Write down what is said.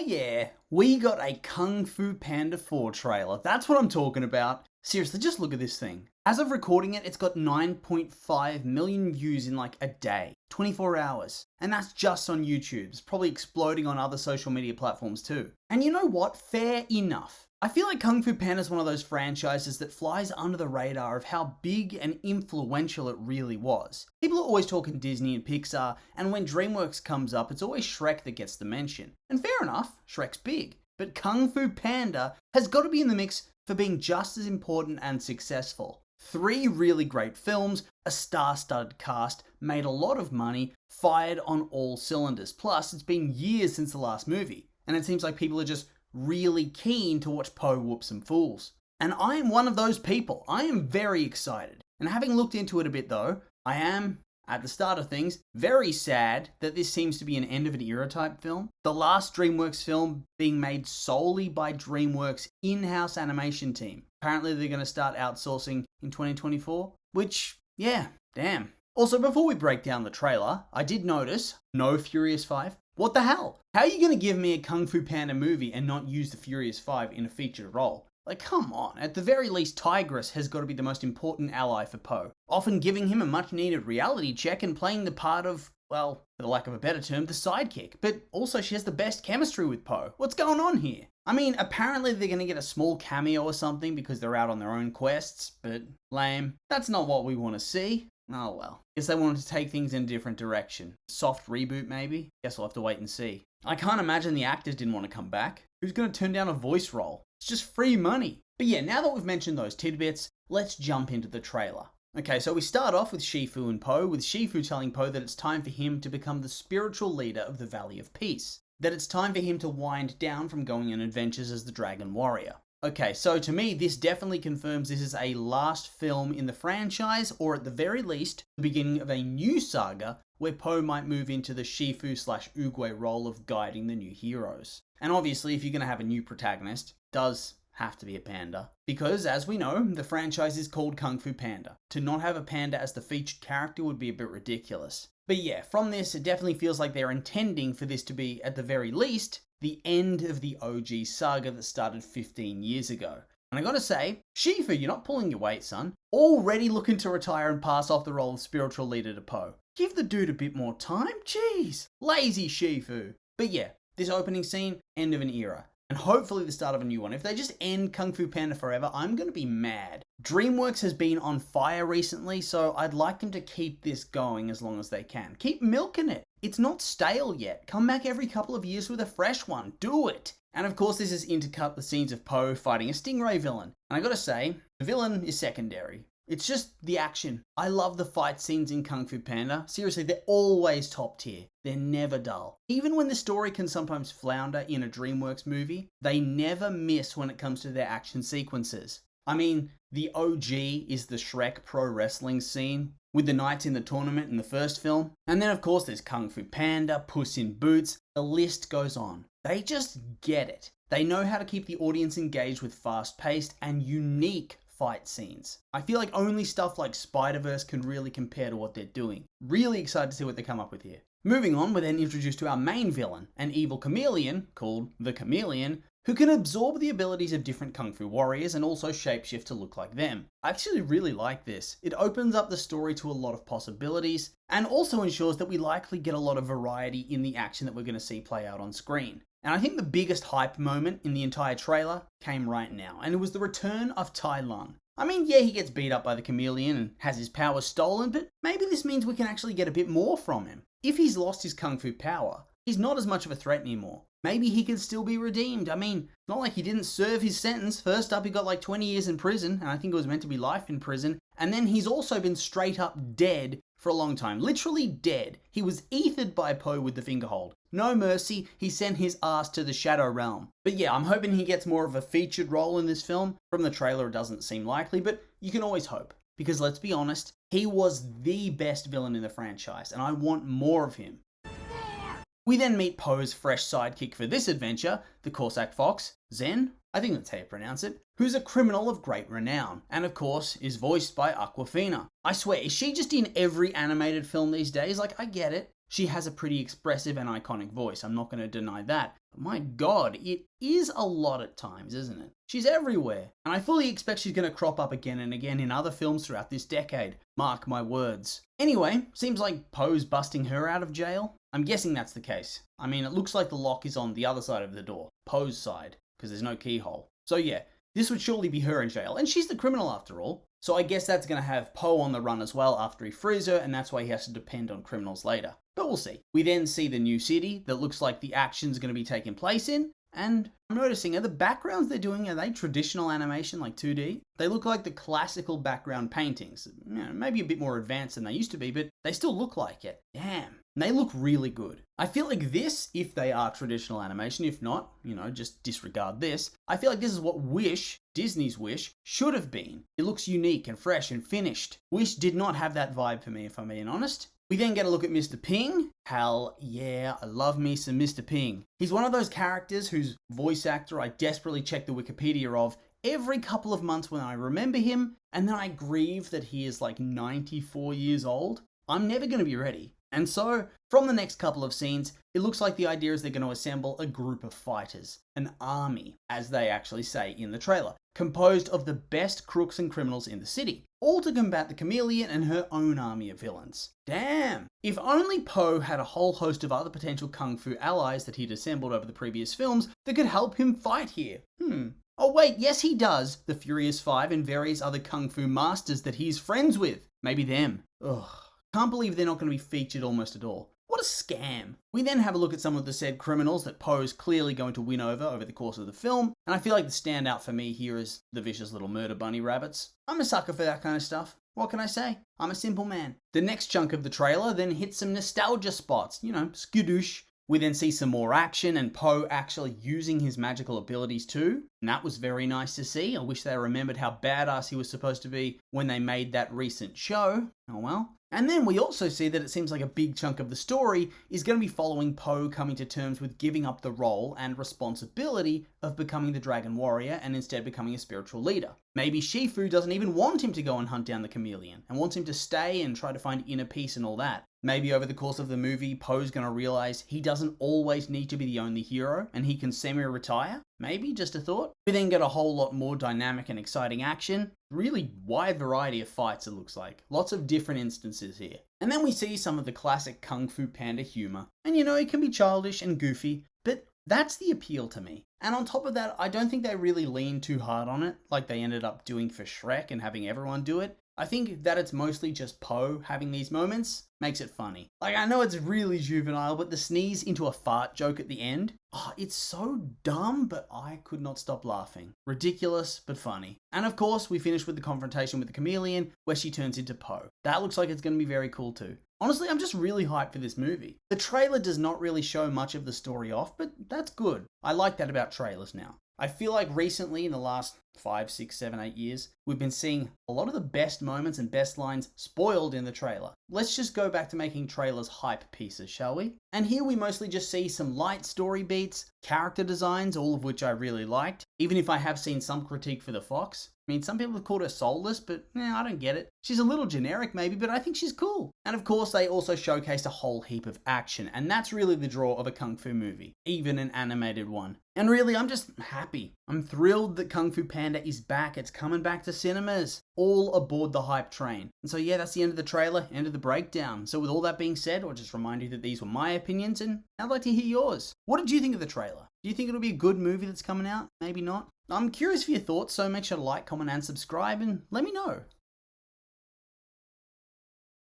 yeah, we got a Kung Fu Panda 4 trailer. That's what I'm talking about. Seriously, just look at this thing. As of recording it, it's got 9.5 million views in like a day, 24 hours. And that's just on YouTube. It's probably exploding on other social media platforms too. And you know what? Fair enough. I feel like Kung Fu Panda is one of those franchises that flies under the radar of how big and influential it really was. People are always talking Disney and Pixar, and when DreamWorks comes up, it's always Shrek that gets the mention. And fair enough, Shrek's big. But Kung Fu Panda has got to be in the mix for being just as important and successful. 3 really great films, a star-studded cast, made a lot of money, fired on all cylinders. Plus, it's been years since the last movie, and it seems like people are just really keen to watch Po whoop some fools. And I am one of those people. I am very excited. And having looked into it a bit though, I am, at the start of things, very sad that this seems to be an end of an era type film. The last DreamWorks film being made solely by DreamWorks in-house animation team. Apparently they're going to start outsourcing in 2024, which, yeah, damn. Also, before we break down the trailer, I did notice, no Furious 5. What the hell? How are you going to give me a Kung Fu Panda movie and not use the Furious 5 in a featured role? Like, come on. At the very least, Tigress has got to be the most important ally for Po, often giving him a much needed reality check and playing the part of, well, for the lack of a better term, the sidekick. But also she has the best chemistry with Po. What's going on here? I mean, apparently they're going to get a small cameo or something because they're out on their own quests, but lame. That's not what we want to see. Oh well. Guess they wanted to take things in a different direction. Soft reboot maybe? Guess we'll have to wait and see. I can't imagine the actors didn't want to come back. Who's going to turn down a voice role? It's just free money. But yeah, now that we've mentioned those tidbits, let's jump into the trailer. Okay, so we start off with Shifu and Po, with Shifu telling Po that it's time for him to become the spiritual leader of the Valley of Peace. That it's time for him to wind down from going on adventures as the Dragon Warrior. Okay, so to me, this definitely confirms this is a last film in the franchise, or at the very least, the beginning of a new saga where Po might move into the Shifu/Oogway role of guiding the new heroes. And obviously, if you're going to have a new protagonist, it does have to be a panda. Because, as we know, the franchise is called Kung Fu Panda. To not have a panda as the featured character would be a bit ridiculous. But yeah, from this, it definitely feels like they're intending for this to be, at the very least, the end of the OG saga that started 15 years ago. And I gotta say, Shifu, you're not pulling your weight, son. Already looking to retire and pass off the role of spiritual leader to Po. Give the dude a bit more time, jeez. Lazy Shifu. But yeah, this opening scene, end of an era. And hopefully the start of a new one. If they just end Kung Fu Panda forever, I'm gonna be mad. DreamWorks has been on fire recently, so I'd like them to keep this going as long as they can. Keep milking it. It's not stale yet. Come back every couple of years with a fresh one. Do it. And of course this is intercut with scenes of Po fighting a Stingray villain. And I gotta say, the villain is secondary. It's just the action. I love the fight scenes in Kung Fu Panda. Seriously, they're always top tier. They're never dull. Even when the story can sometimes flounder in a DreamWorks movie, they never miss when it comes to their action sequences. I mean, the OG is the Shrek pro wrestling scene with the knights in the tournament in the first film. And then of course there's Kung Fu Panda, Puss in Boots, the list goes on. They just get it. They know how to keep the audience engaged with fast-paced and unique fight scenes. I feel like only stuff like Spider-Verse can really compare to what they're doing. Really excited to see what they come up with here. Moving on, we're then introduced to our main villain, an evil chameleon called the Chameleon, who can absorb the abilities of different Kung Fu warriors and also shapeshift to look like them. I actually really like this. It opens up the story to a lot of possibilities and also ensures that we likely get a lot of variety in the action that we're going to see play out on screen. And I think the biggest hype moment in the entire trailer came right now, and it was the return of Tai Lung. I mean, yeah, he gets beat up by the chameleon and has his powers stolen, but maybe this means we can actually get a bit more from him. If he's lost his Kung Fu power, he's not as much of a threat anymore. Maybe he could still be redeemed. I mean, it's not like he didn't serve his sentence. First up, he got like 20 years in prison, and I think it was meant to be life in prison. And then he's also been straight up dead for a long time. Literally dead. He was ethered by Po with the finger hold. No mercy, he sent his ass to the Shadow Realm. But yeah, I'm hoping he gets more of a featured role in this film. From the trailer, it doesn't seem likely, but you can always hope. Because let's be honest, he was the best villain in the franchise, and I want more of him. We then meet Po's fresh sidekick for this adventure, the Corsac Fox, Zen, I think that's how you pronounce it, who's a criminal of great renown, and of course is voiced by Awkwafina. I swear, is she just in every animated film these days? Like, I get it. She has a pretty expressive and iconic voice, I'm not going to deny that. But my god, it is a lot at times, isn't it? She's everywhere, and I fully expect she's going to crop up again and again in other films throughout this decade. Mark my words. Anyway, seems like Poe's busting her out of jail. I'm guessing that's the case. I mean, it looks like the lock is on the other side of the door, Poe's side, because there's no keyhole. So yeah, this would surely be her in jail, and she's the criminal after all. So I guess that's going to have Poe on the run as well after he frees her, and that's why he has to depend on criminals later. But we'll see. We then see the new city that looks like the action's going to be taking place in, and I'm noticing, are the backgrounds they're doing, are they traditional animation, like 2D? They look like the classical background paintings. Maybe a bit more advanced than they used to be, but they still look like it. Damn. And they look really good. I feel like this, if they are traditional animation, if not, just disregard this. I feel like this is what Wish, Disney's Wish, should have been. It looks unique and fresh and finished. Wish did not have that vibe for me, if I'm being honest. We then get a look at Mr. Ping. Hell yeah, I love me some Mr. Ping. He's one of those characters whose voice actor I desperately check the Wikipedia of every couple of months when I remember him, and then I grieve that he is like 94 years old. I'm never going to be ready. And so, from the next couple of scenes, it looks like the idea is they're going to assemble a group of fighters, an army, as they actually say in the trailer, composed of the best crooks and criminals in the city, all to combat the Chameleon and her own army of villains. Damn! If only Poe had a whole host of other potential kung fu allies that he'd assembled over the previous films that could help him fight here. Oh wait, yes he does, the Furious Five and various other kung fu masters that he's friends with. Maybe them. Ugh. Can't believe they're not going to be featured almost at all. What a scam. We then have a look at some of the said criminals that Poe's clearly going to win over the course of the film, and I feel like the standout for me here is the vicious little murder bunny rabbits. I'm a sucker for that kind of stuff. What can I say? I'm a simple man. The next chunk of the trailer then hits some nostalgia spots, skadoosh. We then see some more action and Poe actually using his magical abilities too. And that was very nice to see. I wish they remembered how badass he was supposed to be when they made that recent show. Oh well. And then we also see that it seems like a big chunk of the story is going to be following Poe coming to terms with giving up the role and responsibility of becoming the Dragon Warrior and instead becoming a spiritual leader. Maybe Shifu doesn't even want him to go and hunt down the Chameleon and wants him to stay and try to find inner peace and all that. Maybe over the course of the movie, Poe's going to realize he doesn't always need to be the only hero and he can semi-retire. Maybe, just a thought. We then get a whole lot more dynamic and exciting action. Really wide variety of fights, it looks like. Lots of different instances here. And then we see some of the classic Kung Fu Panda humor. And it can be childish and goofy, but that's the appeal to me. And on top of that, I don't think they really lean too hard on it, like they ended up doing for Shrek and having everyone do it. I think that it's mostly just Poe having these moments makes it funny. Like, I know it's really juvenile, but the sneeze into a fart joke at the end, it's so dumb, but I could not stop laughing. Ridiculous, but funny. And of course, we finish with the confrontation with the Chameleon, where she turns into Poe. That looks like it's going to be very cool too. Honestly, I'm just really hyped for this movie. The trailer does not really show much of the story off, but that's good. I like that about trailers now. I feel like recently, in the last 5, 6, 7, 8 years, we've been seeing a lot of the best moments and best lines spoiled in the trailer. Let's just go back to making trailers hype pieces, shall we? And here we mostly just see some light story beats, character designs, all of which I really liked, even if I have seen some critique for the fox. I mean, some people have called her soulless, but I don't get it. She's a little generic maybe, but I think she's cool. And of course, they also showcased a whole heap of action, and that's really the draw of a Kung Fu movie, even an animated one. And really, I'm just happy. I'm thrilled that Kung Fu Panda is back. It's coming back to cinemas. All aboard the hype train. And so yeah, that's the end of the trailer, end of the breakdown. So with all that being said, I'll just remind you that these were my opinions, and I'd like to hear yours. What did you think of the trailer? Do you think it'll be a good movie that's coming out? Maybe not? I'm curious for your thoughts, so make sure to like, comment, and subscribe, and let me know.